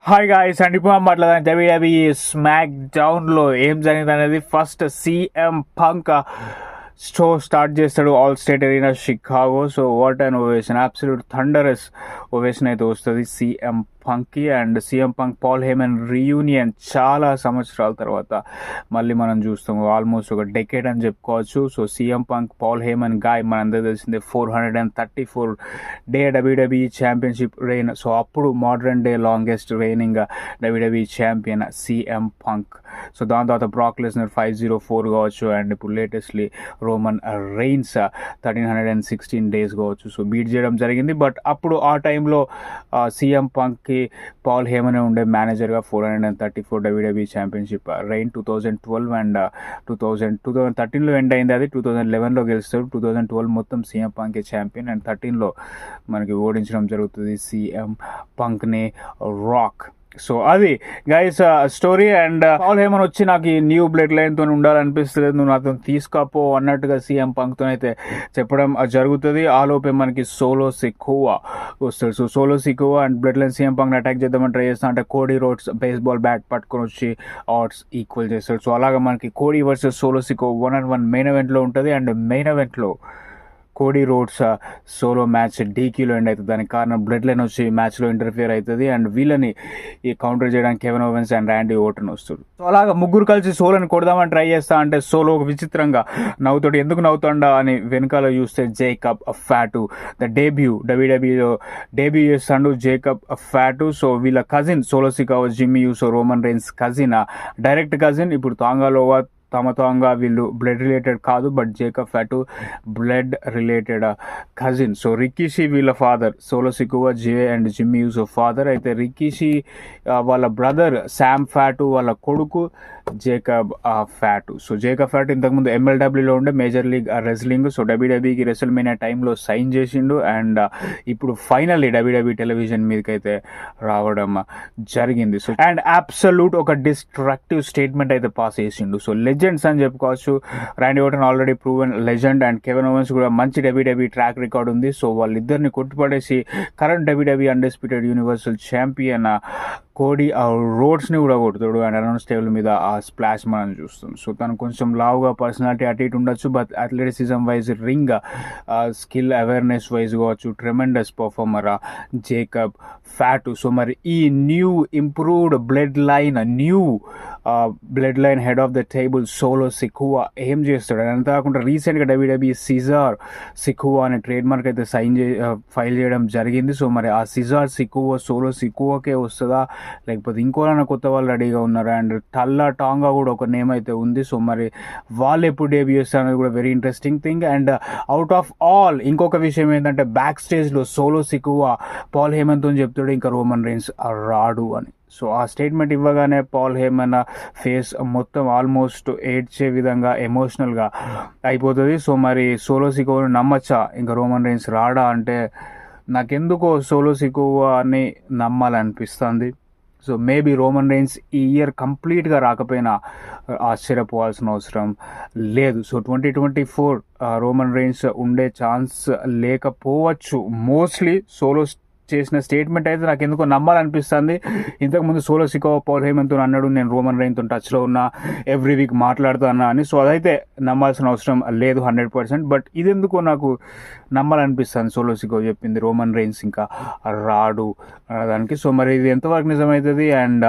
Hi guys and ఇప్పుడు మాట్లాడదాం WWE smack డౌన్లో ఏం జరిగింది అనేది. First CM Punk show start చేస్తాడు Allstate Arena Chicago. So what and ovation, absolute thunderous ovation అయితే వస్తుంది సీఎం పంక్కి. And CM Punk Paul Heyman reunion చాలా సంవత్సరాల తర్వాత మళ్ళీ మనం చూస్తాము, ఆల్మోస్ట్ ఒక డెకేడ్ అని చెప్పుకోవచ్చు. So CM Punk Paul Heyman guys మనందరూ తెలిసిందే 434 day WWE championship reign. So అప్పుడు modern day longest reigning WWE champion CM Punk. So దాని తర్వాత బ్రాక్ లెస్నర్ 504 కావచ్చు, అండ్ ఇప్పుడు లేటెస్ట్లీ రోమన్ రెయిన్స్ 1316 డేస్ కావచ్చు. సో బీట్ చేయడం జరిగింది. బట్ అప్పుడు ఆ టైంలో సీఎం పంక్కి పాల్ హేమనే ఉండే మేనేజర్గా. 434 డబ్ల్యూడబ్ల్యూఈ ఛాంపియన్షిప్ రెయిన్ 2012 అండ్ 2013లో ఎండ్ అయింది. అది 2011లో గెలుస్తాడు. 2012 మొత్తం సీఎం పంకే ఛాంపియన్, అండ్ 13లో మనకి ఓడించడం జరుగుతుంది సీఎం పంక్ని రాక్. సో అది guys story. And Paul Heyman వచ్చి నాకు ఈ న్యూ బ్లడ్ లైన్తో ఉండాలనిపిస్తుంది, నువ్వు నాతో తీసుకపో అన్నట్టుగా సీఎం పంక్తో అయితే చెప్పడం జరుగుతుంది. ఆ లోపే మనకి సోలో సికోవా వస్తాడు. So Solo Sikoa and Bloodline CM పంక్ని అటాక్ చేద్దామని ట్రై చేస్తా అంటే కోడీ రోడ్స్ బేస్బాల్ బ్యాట్ పట్టుకొని వచ్చి ఆడ్స్ ఈక్వల్ చేస్తాడు. సో అలాగా మనకి Cody versus Solo Sikoa 1-on-1 main ఈవెంట్లో ఉంటుంది. అండ్ మెయిన్ ఈవెంట్లో కోడీ రోడ్స్ సోలో మ్యాచ్ డీక్యూలో ఎండ్ అవుతుంది. దానికి కారణం బ్లడ్ లైన్ వచ్చి మ్యాచ్లో ఇంటర్ఫియర్ అవుతుంది, అండ్ వీళ్ళని ఈ కౌంటర్ చేయడానికి Kevin ovens and Randy Orton వస్తుంది. సో అలాగా ముగ్గురు కలిసి సోలోని కొడదామని ట్రై చేస్తా అంటే సోలో విచిత్రంగా నవ్వుతాడు. ఎందుకు నవ్వుతాడా అని వెనకాల చూస్తే జేకబ్ ఫ్యాటు, ద డెబ్యూ డబ్ల్యూడబ్ల్యూలో డెబ్యూ చేస్తాడు జేకబ్ ఫ్యాటు. సో వీళ్ళ cousin Solo Sikoa Jimmy Uso Roman Reigns cousin, direct cousin. ఇప్పుడు తాంగాలోవా తమతోంగా వీళ్ళు బ్లడ్ రిలేటెడ్ కాదు, but Jacob Fatu blood related cousin. So Rikishi వీళ్ళ father, Solo Sikoa Jey and Jimmy Uso father. అయితే Rikishi వాళ్ళ brother Sam Fatu వాళ్ళ కొడుకు Jacob Fatu. So Jacob Fatu ఇంతకుముందు ఎంఎల్డబ్ల్యూలో ఉండే మేజర్ లీగ్ రెస్లింగ్. సో డబ్ల్యూడబ్ల్యూకి రెస్ల్మేనియా టైంలో సైన్ చేసిండు, అండ్ ఇప్పుడు ఫైనల్లీ డబ్ల్యూడబ్ల్యూ టెలివిజన్ మీదకి అయితే రావడం జరిగింది. సో అండ్ అబ్సల్యూట్ ఒక డిస్ట్రక్టివ్ స్టేట్మెంట్ అయితే పాస్ చేసిండు. సో లెజెండ్స్ అని చెప్పుకోవచ్చు. Randy Orton already proven legend, and Kevin Owens కూడా మంచి డబ్ల్యూడబ్ల్యూ ట్రాక్ రికార్డ్ ఉంది. సో వాళ్ళిద్దరిని కొట్టుపడేసి current WWE undisputed universal champion Cody రోడ్స్ని కూడా కొడుతాడు. అండ్ అనౌన్స్ టేబుల్ మీద ఆ స్ప్లాష్ మనం చూస్తాం. సో తను కొంచెం లావుగా పర్సనాలిటీ అటు ఇటు ఉండొచ్చు, but athleticism wise ring skill awareness wise కావచ్చు tremendous performer Jacob Fatu. So మరి ఈ new improved Bloodline head of the table Solo Sikoa ఏం చేస్తాడు అని అంతేకాకుండా రీసెంట్గా డబ్ల్యూడబ్ల్యూ సిజార్ సికోవా అనే ట్రేడ్ మార్క్ అయితే ఫైల్ చేయడం జరిగింది. సో మరి ఆ సిజార్ సికోవా సోలో సికోవాకే వస్తుందా, లేకపోతే ఇంకోలా కొత్త వాళ్ళు రెడీగా ఉన్నారు. అండ్ టల్లా టాంగా కూడా ఒక నేమ్ అయితే ఉంది. సో మరి వాళ్ళు ఎప్పుడు డెబ్యూ చేస్తారు అనేది కూడా very interesting thing. And out of all ఇంకొక విషయం ఏంటంటే బ్యాక్ స్టేజ్లో సోలో సికోవా పాల్ హేమన్తో చెప్తాడు ఇంకా రోమన్ రెయిన్స్ రాడు అని. సో ఆ స్టేట్మెంట్ ఇవ్వగానే పాల్ హేమన్ ఫేస్ మొత్తం ఆల్మోస్ట్ ఏడ్చే విధంగా ఎమోషనల్గా అయిపోతుంది. సో మరి సోలో సికోవాని నమ్మచ్చా ఇంకా రోమన్ రెయిన్స్ రాడా అంటే నాకెందుకో సోలో సికోవా అని నమ్మాలనిపిస్తుంది. సో మేబీ రోమన్ రెయిన్స్ ఈ ఇయర్ కంప్లీట్గా రాకపోయినా ఆశ్చర్యపోవాల్సిన అవసరం లేదు. సో 2024 రోమన్ రెయిన్స్ ఉండే ఛాన్స్ లేకపోవచ్చు. మోస్ట్లీ సోలో చేసిన స్టేట్మెంట్ అయితే నాకు ఎందుకో నమ్మాలనిపిస్తుంది. ఇంతకుముందు సోలో సికోవా పాల్ హేమన్తో అన్నాడు నేను రోమన్ రెయిన్తో టచ్లో ఉన్నా, ఎవ్రీ వీక్ మాట్లాడుతున్నా అని. సో అదైతే నమ్మాల్సిన అవసరం లేదు 100%. బట్ ఇదెందుకో నాకు నమ్మాలనిపిస్తుంది సోలో సికోవా చెప్పింది రోమన్ రెయిన్స్ ఇంకా రాడు దానికి. సో మరి ఇది ఎంతవరకు నిజమవుతుంది అండ్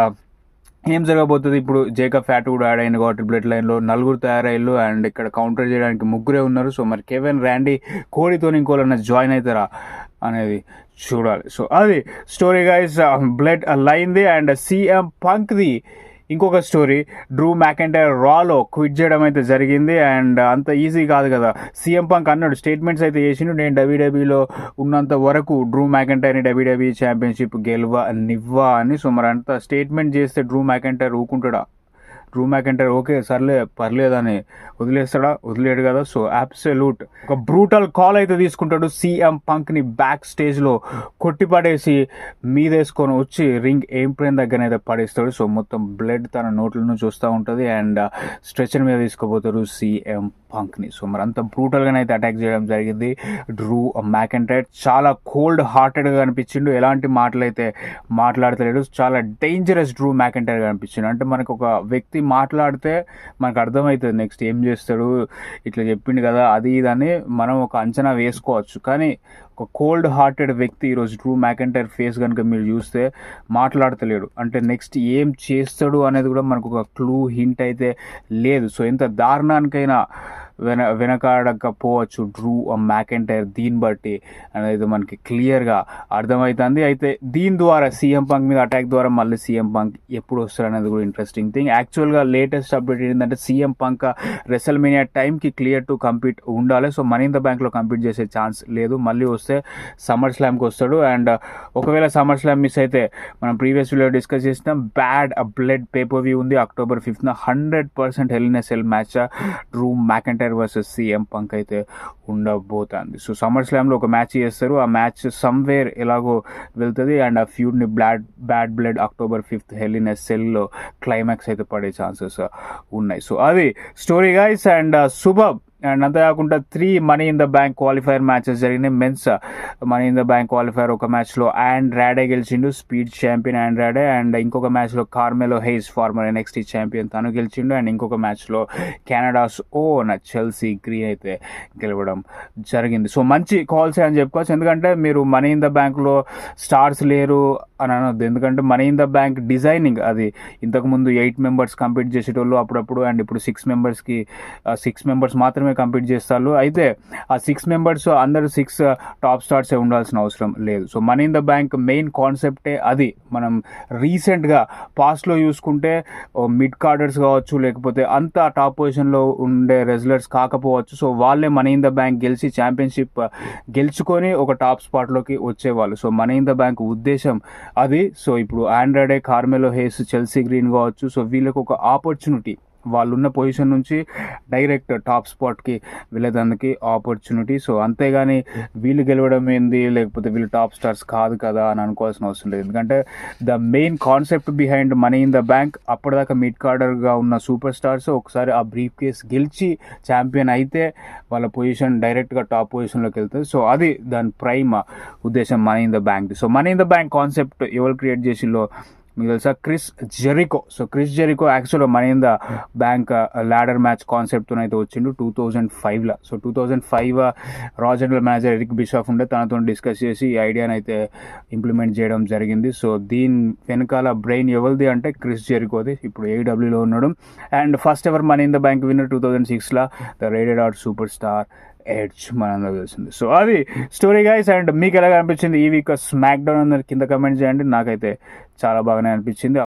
ఏం జరగబోతుంది. ఇప్పుడు జేకబ్ ఫ్యాట్ కూడా యాడ్ అయింది కాబట్టి బ్లడ్ లైన్లో 4 తయారయ్యారు, అండ్ ఇక్కడ కౌంటర్ చేయడానికి 3 ఉన్నారు. సో మరి కెవిన్ ర్యాండీ కోడితో ఇంకోళ్ళన్నా జాయిన్ అవుతారా అనేది చూడాలి. సో అది స్టోరీ గైస్ బ్లడ్ లైన్ది. అండ్ సీఎం పంక్ది ఇంకొక స్టోరీ, డ్రూ మ్యాకెంటైర్ రాలో క్విట్ చేయడం అయితే జరిగింది. అండ్ అంత ఈజీ కాదు కదా. సీఎం పంక్ అన్నాడు, స్టేట్మెంట్స్ అయితే చేసిండు, నేను డబ్ల్యూడబ్ల్యూలో ఉన్నంత వరకు డ్రూ మ్యాకెంటైర్ని డబ్ల్యూడబ్ల్యూ ఛాంపియన్షిప్ గెలవనివ్వా అని. సో మరి అంత స్టేట్మెంట్ చేస్తే డ్రూ మ్యాకెంటైర్ ఊకుంటాడా? డ్రూ మ్యాకెంటైర్ ఓకే సర్లే పర్లేదని వదిలేడు కదా. సో అబ్సల్యూట్ ఒక బ్రూటల్ కాల్ అయితే తీసుకుంటాడు. సీఎం పంక్ని బ్యాక్ స్టేజ్లో కొట్టిపడేసి మీదేసుకొని వచ్చి రింగ్ ఏప్రిన్ దగ్గర అయితే పడేస్తాడు. సో మొత్తం బ్లడ్ తన నోట్ల నుంచి వస్తూ ఉంటుంది అండ్ స్ట్రెచర్ మీద తీసుకుపోతారు సీఎం పంక్ని. సో మరి అంత బ్రూటల్గానే అయితే అటాక్ చేయడం జరిగింది. డ్రూ మ్యాకెంటైర్ చాలా కోల్డ్ హార్టెడ్గా అనిపించిండు. ఎలాంటి మాటలు అయితే మాట్లాడతలేడు. చాలా డేంజరస్ డ్రూ మ్యాకెంటైర్గా అనిపించిండు. అంటే మనకు ఒక వ్యక్తి మాట్లాడితే మనకు అర్థమవుతుంది నెక్స్ట్ ఏం చేస్తాడు, ఇట్లా చెప్పిండు కదా అది ఇదని మనం ఒక అంచనా వేసుకోవచ్చు. కానీ ఒక కోల్డ్ హార్టెడ్ వ్యక్తి ఈరోజు డ్రూ మ్యాకెంటైర్ ఫేస్ కనుక మీరు చూస్తే మాట్లాడతలేడు. అంటే నెక్స్ట్ ఏం చేస్తాడు అనేది కూడా మనకు ఒక క్లూ హింట్ అయితే లేదు. సో ఎంత దారుణానికైనా వెనకాడకపోవచ్చు డ్రూ మ్యాకెంటైర్ దీన్ని బట్టి అనేది మనకి క్లియర్గా అర్థమవుతుంది. అయితే దీని ద్వారా సీఎం పంక్ మీద అటాక్ ద్వారా మళ్ళీ సీఎం పంక్ ఎప్పుడు వస్తారు అనేది కూడా ఇంట్రెస్టింగ్ థింగ్. యాక్చువల్గా లేటెస్ట్ అప్డేట్ ఏంటంటే సీఎం పంక్ రెసల్మేనియా టైంకి క్లియర్ టు కంపీట్ ఉండాలి. సో మనీ ఇన్ ద బ్యాంక్లో కంపీట్ చేసే ఛాన్స్ లేదు. మళ్ళీ వస్తే సమ్మర్ స్లామ్కి వస్తాడు. అండ్ ఒకవేళ సమ్మర్ స్లామ్ మిస్ అయితే మనం ప్రీవియస్ వీడియో డిస్కస్ చేసిన బ్యాడ్ బ్లడ్ పేపర్ వ్యూ ఉంది October 5th 100% hell in a cell match Drew McIntyre versus CM punk అయితే ఉండబోతుంది. సో సమ్మర్ స్లామ్లో ఒక మ్యాచ్ చేస్తారు. ఆ మ్యాచ్ సమ్వేర్ ఎలాగో వెళ్తుంది అండ్ ఆ ఫ్యూడ్ని bad blood October 5th hell in a సెల్లో క్లైమాక్స్ అయితే పడే ఛాన్సెస్ ఉన్నాయి. సో అది స్టోరీ గైస్ అండ్ శుభం. అండ్ అంతేకాకుండా 3 money in the bank qualifier matches జరిగినాయి. Men's money in the bank qualifier ఒక మ్యాచ్లో ఆండ్రాడే గెలిచిండు, స్పీడ్ ఛాంపియన్ ఆండ్రాడే. అండ్ ఇంకొక మ్యాచ్లో కార్మెలో హెయిస్ ఫార్మర్ NXT ఛాంపియన్ తను గెలిచిండు. అండ్ ఇంకొక మ్యాచ్లో కెనడాస్ ఓన్ చెల్సీ గ్రీన్ అయితే గెలవడం జరిగింది. సో మంచి కాల్స్ అని చెప్పుకోవచ్చు. ఎందుకంటే మీరు మనీ ఇన్ ద బ్యాంక్లో స్టార్స్ లేరు అని అనొద్దు. ఎందుకంటే money in the bank designing అది ఇంతకుముందు 8 మెంబర్స్ కంపీట్ చేసేటోళ్ళు అప్పుడప్పుడు, అండ్ ఇప్పుడు 6 మెంబర్స్ మాత్రమే కంపీట్ చేస్తారు. అయితే ఆ 6 మెంబర్స్ అందరూ 6 టాప్ స్టార్సే ఉండాల్సిన అవసరం లేదు. So money in the bank main కాన్సెప్టే అది. మనం రీసెంట్గా పాస్ట్లో చూసుకుంటే మిడ్ కార్డర్స్ కావచ్చు, లేకపోతే అంత టాప్ పొజిషన్లో ఉండే రెజ్లర్స్ కాకపోవచ్చు. సో వాళ్ళే మనీ ఇన్ ద బ్యాంక్ గెలిచి ఛాంపియన్షిప్ గెలుచుకొని ఒక టాప్ స్పాట్లోకి వచ్చేవాళ్ళు. So money in the bank ఉద్దేశం అది. సో ఇప్పుడు ఆండ్రాడే, కార్మెలో హేస్, చెల్సీ గ్రీన్ కావచ్చు. సో వీళ్ళకి ఒక ఆపర్చునిటీ, వాళ్ళున్న పొజిషన్ నుంచి డైరెక్ట్ టాప్ స్పాట్కి వెళ్ళేదానికి ఆపర్చునిటీ. సో అంతేగాని వీళ్ళు గెలవడం ఏంది, లేకపోతే వీళ్ళు టాప్ స్టార్స్ కాదు కదా అని అనుకోవాల్సిన అవసరం లేదు. ఎందుకంటే the main concept behind money in the bank అప్పటిదాకా మిడ్ కార్డర్గా ఉన్న సూపర్ స్టార్స్ ఒకసారి ఆ బ్రీఫ్ కేస్ గెలిచి ఛాంపియన్ అయితే వాళ్ళ పొజిషన్ డైరెక్ట్గా టాప్ పొజిషన్లోకి వెళ్తుంది. సో అది దాని ప్రైమ్ ఉద్దేశం money in the bank. So money in the bank concept ఎవరు క్రియేట్ చేసిల్లో మీకు తెలుసా? Chris Jericho. So Chris Jericho యాక్చువల్గా money in the bank ladder match కాన్సెప్ట్తో అయితే వచ్చిండు 2005లో. సో 2005 రా జనరల్ మేనేజర్ ఎరిక్ బిషాఫ్ ఉండే తనతో డిస్కస్ చేసి ఈ ఐడియాని అయితే ఇంప్లిమెంట్ చేయడం జరిగింది. సో దీని వెనకాల బ్రెయిన్ ఎవరిది అంటే క్రిస్ జెరికోది. ఇప్పుడు AEWలో ఉన్నాడు. And first ever money in the bank winner 2006లో the Rated R superstar Edge మనందరూ తెలిసింది. సో అది స్టోరీ గైస్. అండ్ మీకు ఎలాగ అనిపించింది ఈ వీక్ స్మాక్ డౌన్ అందరి కింద కమెంట్ చేయండి. నాకైతే చాలా బాగానే అనిపించింది.